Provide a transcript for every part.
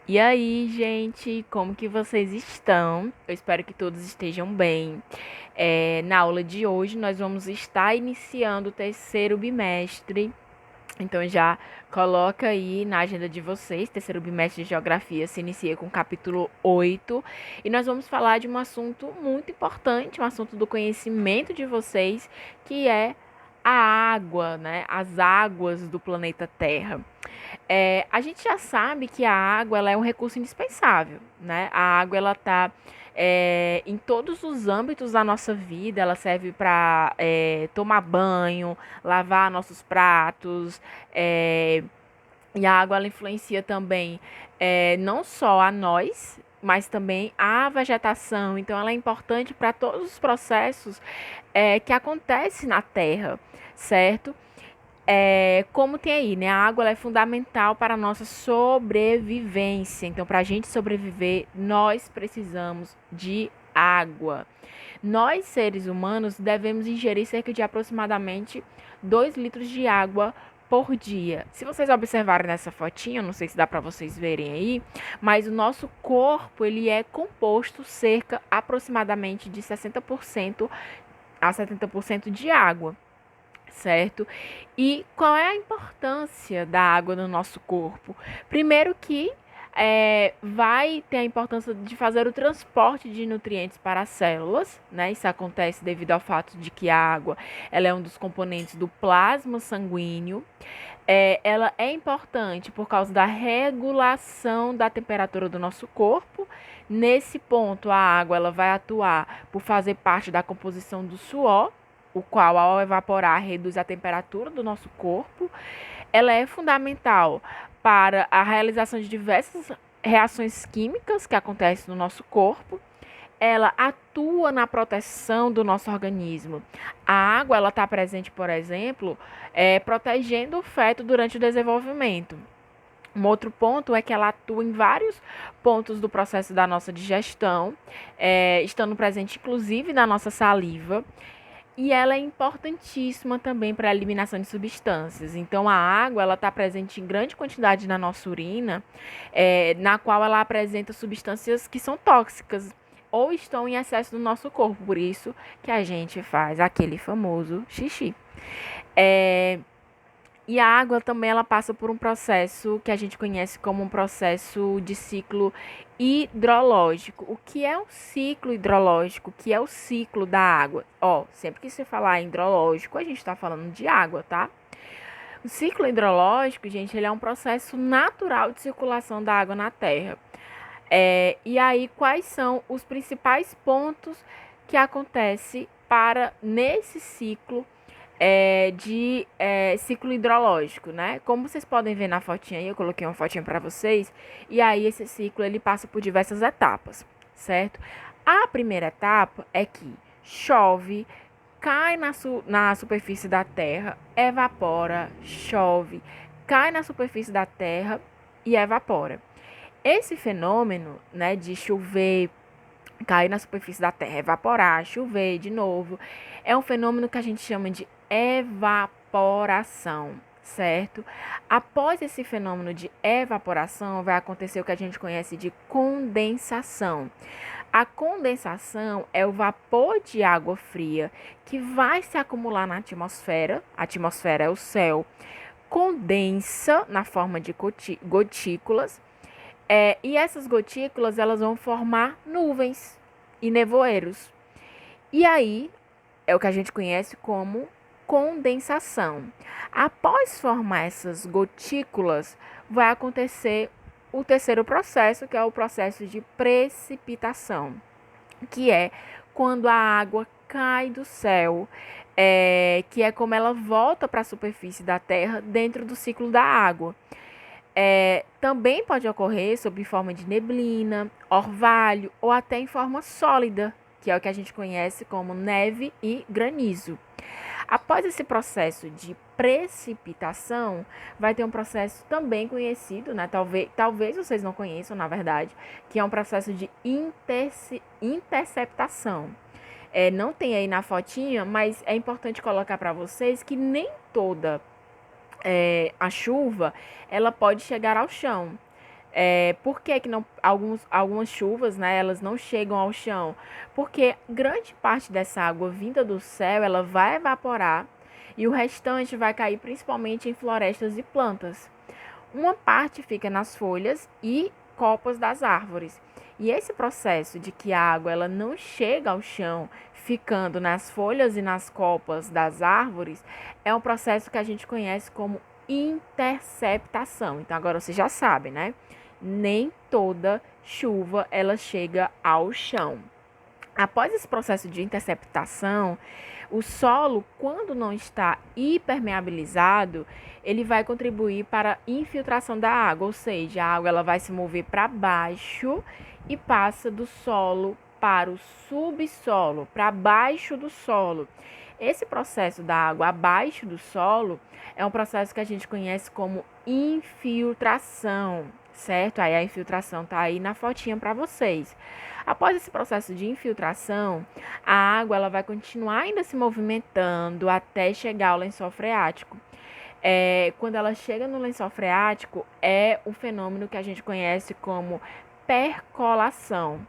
E aí, gente, como que vocês estão? Eu espero que todos estejam bem. Na aula de hoje, nós vamos estar iniciando o terceiro bimestre. Então, já coloca aí na agenda de vocês, terceiro bimestre de Geografia se inicia com o capítulo 8. E nós vamos falar de um assunto muito importante, um assunto do conhecimento de vocês, que é a água, né? As águas do planeta Terra. A gente já sabe que a água ela é um recurso indispensável, né? A água ela tá em todos os âmbitos da nossa vida, ela serve para tomar banho, lavar nossos pratos, e a água ela influencia também não só a nós, mas também a vegetação. Então, ela é importante para todos os processos que acontecem na Terra, certo? Como tem aí, né? A água ela é fundamental para a nossa sobrevivência. Então, para a gente sobreviver, nós precisamos de água. Nós, seres humanos, devemos ingerir cerca de aproximadamente 2 litros de água por dia. Se vocês observarem nessa fotinha, não sei se dá para vocês verem aí, mas o nosso corpo ele é composto cerca aproximadamente de 60% a 70% de água, certo? E qual é a importância da água no nosso corpo? Primeiro que vai ter a importância de fazer o transporte de nutrientes para as células, né? Isso acontece devido ao fato de que a água ela é um dos componentes do plasma sanguíneo. Ela é importante por causa da regulação da temperatura do nosso corpo. Nesse ponto, a água ela vai atuar por fazer parte da composição do suor, o qual, ao evaporar, reduz a temperatura do nosso corpo. Ela é fundamental para a realização de diversas reações químicas que acontecem no nosso corpo. Ela atua na proteção do nosso organismo. A água ela está presente, por exemplo, protegendo o feto durante o desenvolvimento. Um outro ponto é que ela atua em vários pontos do processo da nossa digestão, estando presente inclusive na nossa saliva. E ela é importantíssima também para a eliminação de substâncias. Então, a água ela está presente em grande quantidade na nossa urina, na qual ela apresenta substâncias que são tóxicas ou estão em excesso no nosso corpo. Por isso que a gente faz aquele famoso xixi. É, e a água também ela passa por um processo que a gente conhece como um processo de ciclo hidrológico. O que é um ciclo hidrológico? O que é o ciclo da água? Sempre que se falar em hidrológico, a gente está falando de água, tá? O ciclo hidrológico, gente, ele é um processo natural de circulação da água na Terra. E aí, quais são os principais pontos que acontece para nesse ciclo de ciclo hidrológico, né? Como vocês podem ver na fotinha aí, eu coloquei uma fotinha para vocês, e aí esse ciclo ele passa por diversas etapas, certo? A primeira etapa é que chove, cai na superfície da terra, evapora, chove, cai na superfície da terra e evapora. Esse fenômeno, né, de chover, cair na superfície da Terra, evaporar, chover de novo, é um fenômeno que a gente chama de evaporação, certo? Após esse fenômeno de evaporação, vai acontecer o que a gente conhece de condensação. A condensação é o vapor de água fria que vai se acumular na atmosfera. A atmosfera é o céu, condensa na forma de gotículas e essas gotículas elas vão formar nuvens e nevoeiros. E aí é o que a gente conhece como condensação. Após formar essas gotículas, vai acontecer o terceiro processo, que é o processo de precipitação, que é quando a água cai do céu, que é como ela volta para a superfície da Terra dentro do ciclo da água. Também pode ocorrer sob forma de neblina, orvalho ou até em forma sólida, que é o que a gente conhece como neve e granizo. Após esse processo de precipitação, vai ter um processo também conhecido, né? Talvez vocês não conheçam, na verdade, que é um processo de interceptação. Não tem aí na fotinha, mas é importante colocar para vocês que nem toda a chuva ela pode chegar ao chão. Por que que não, algumas chuvas, né, elas não chegam ao chão? Porque grande parte dessa água vinda do céu, ela vai evaporar e o restante vai cair principalmente em florestas e plantas. Uma parte fica nas folhas e copas das árvores. E esse processo de que a água ela não chega ao chão, ficando nas folhas e nas copas das árvores, é um processo que a gente conhece como interceptação. Então agora você já sabe, né? Nem toda chuva ela chega ao chão. Após esse processo de interceptação, o solo, quando não está hipermeabilizado, ele vai contribuir para a infiltração da água, ou seja, a água ela vai se mover para baixo e passa do solo para o subsolo, para baixo do solo. Esse processo da água abaixo do solo é um processo que a gente conhece como infiltração, certo? Aí a infiltração tá aí na fotinha para vocês. Após esse processo de infiltração, a água ela vai continuar ainda se movimentando até chegar ao lençol freático. Quando ela chega no lençol freático, é um fenômeno que a gente conhece como percolação.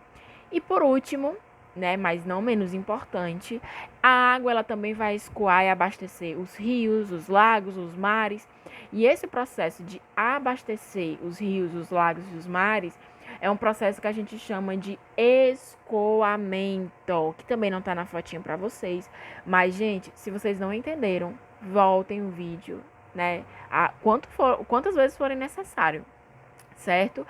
E por último, né, mas não menos importante, a água ela também vai escoar e abastecer os rios, os lagos, os mares. E esse processo de abastecer os rios, os lagos e os mares é um processo que a gente chama de escoamento, que também não está na fotinha para vocês. Mas, gente, se vocês não entenderam, voltem o vídeo, né? Quantas vezes forem necessário, certo?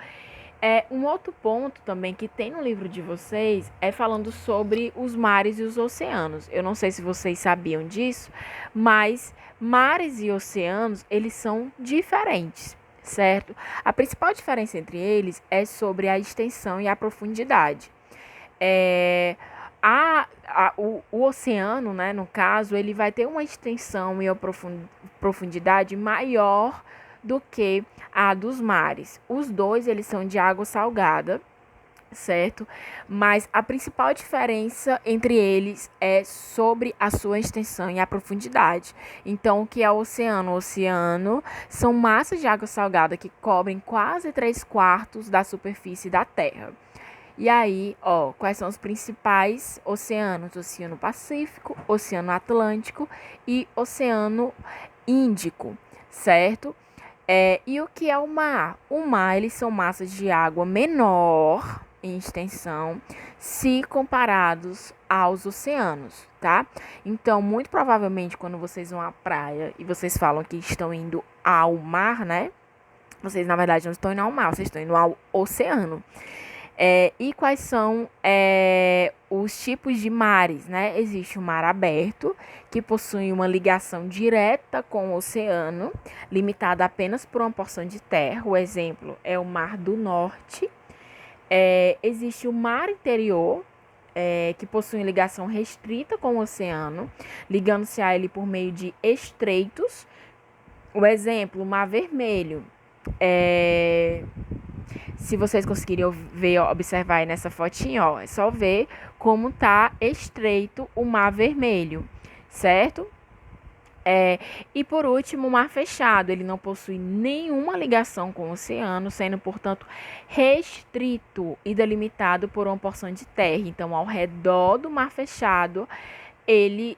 Um outro ponto também que tem no livro de vocês é falando sobre os mares e os oceanos. Eu não sei se vocês sabiam disso, mas mares e oceanos, eles são diferentes, certo? A principal diferença entre eles é sobre a extensão e a profundidade. O oceano, né, no caso, ele vai ter uma extensão e uma profundidade maior do que a dos mares. Os dois, eles são de água salgada, certo? Mas a principal diferença entre eles é sobre a sua extensão e a profundidade. Então, o que é o oceano? O oceano são massas de água salgada que cobrem quase 3/4 da superfície da Terra. E aí, quais são os principais oceanos? Oceano Pacífico, Oceano Atlântico e Oceano Índico, certo? E o que é o mar? O mar, eles são massas de água menor em extensão, se comparados aos oceanos, tá? Então, muito provavelmente, quando vocês vão à praia e vocês falam que estão indo ao mar, né? Vocês, na verdade, não estão indo ao mar, vocês estão indo ao oceano. E quais são os tipos de mares, né? Existe o mar aberto, que possui uma ligação direta com o oceano, limitada apenas por uma porção de terra. O exemplo é o Mar do Norte. Existe o mar interior, que possui ligação restrita com o oceano, ligando-se a ele por meio de estreitos. O exemplo, o Mar Vermelho. Se vocês conseguirem ver, observar aí nessa fotinha, é só ver como tá estreito o Mar Vermelho, certo? E por último, o mar fechado, ele não possui nenhuma ligação com o oceano, sendo, portanto, restrito e delimitado por uma porção de terra. Então, ao redor do mar fechado, ele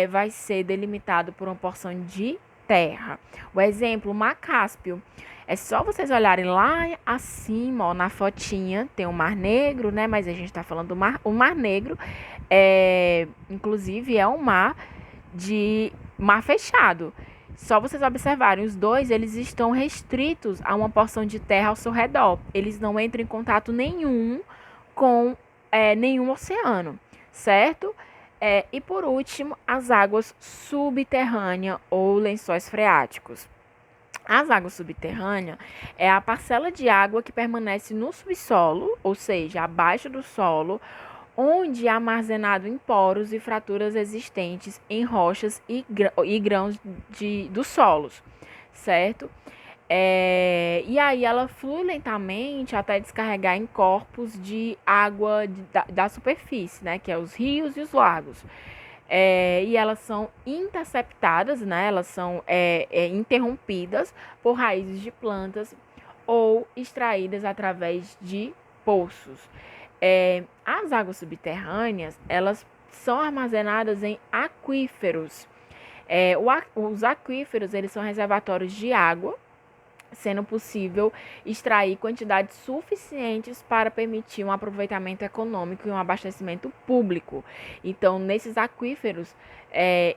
vai ser delimitado por uma porção de terra. O exemplo, o Mar Cáspio. É só vocês olharem lá acima, na fotinha, tem o Mar Negro, né? Mas a gente tá falando do mar. O Mar Negro, inclusive, é um mar fechado. Só vocês observarem, os dois, eles estão restritos a uma porção de terra ao seu redor. Eles não entram em contato nenhum com nenhum oceano, certo? E por último, as águas subterrâneas ou lençóis freáticos. As águas subterrâneas é a parcela de água que permanece no subsolo, ou seja, abaixo do solo, onde é armazenado em poros e fraturas existentes em rochas e grãos dos solos, certo? E aí ela flui lentamente até descarregar em corpos de água da superfície, né? Que é os rios e os lagos. E elas são interceptadas, né? Elas são interrompidas por raízes de plantas ou extraídas através de poços. As águas subterrâneas, elas são armazenadas em aquíferos. Os aquíferos, eles são reservatórios de água, sendo possível extrair quantidades suficientes para permitir um aproveitamento econômico e um abastecimento público. Então, nesses aquíferos,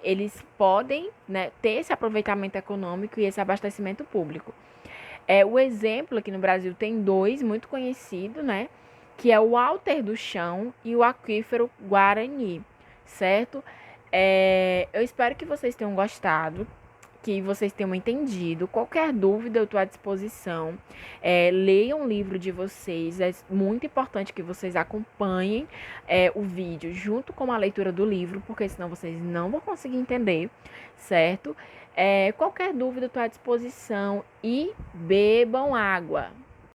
eles podem, né, ter esse aproveitamento econômico e esse abastecimento público. O exemplo aqui no Brasil tem dois muito conhecidos, né? Que é o Alter do Chão e o aquífero Guarani, certo? Eu espero que vocês tenham gostado, que vocês tenham entendido. Qualquer dúvida, eu estou à disposição. Leiam o livro de vocês. É muito importante que vocês acompanhem o vídeo junto com a leitura do livro, porque senão vocês não vão conseguir entender, certo? Qualquer dúvida, eu estou à disposição. E bebam água.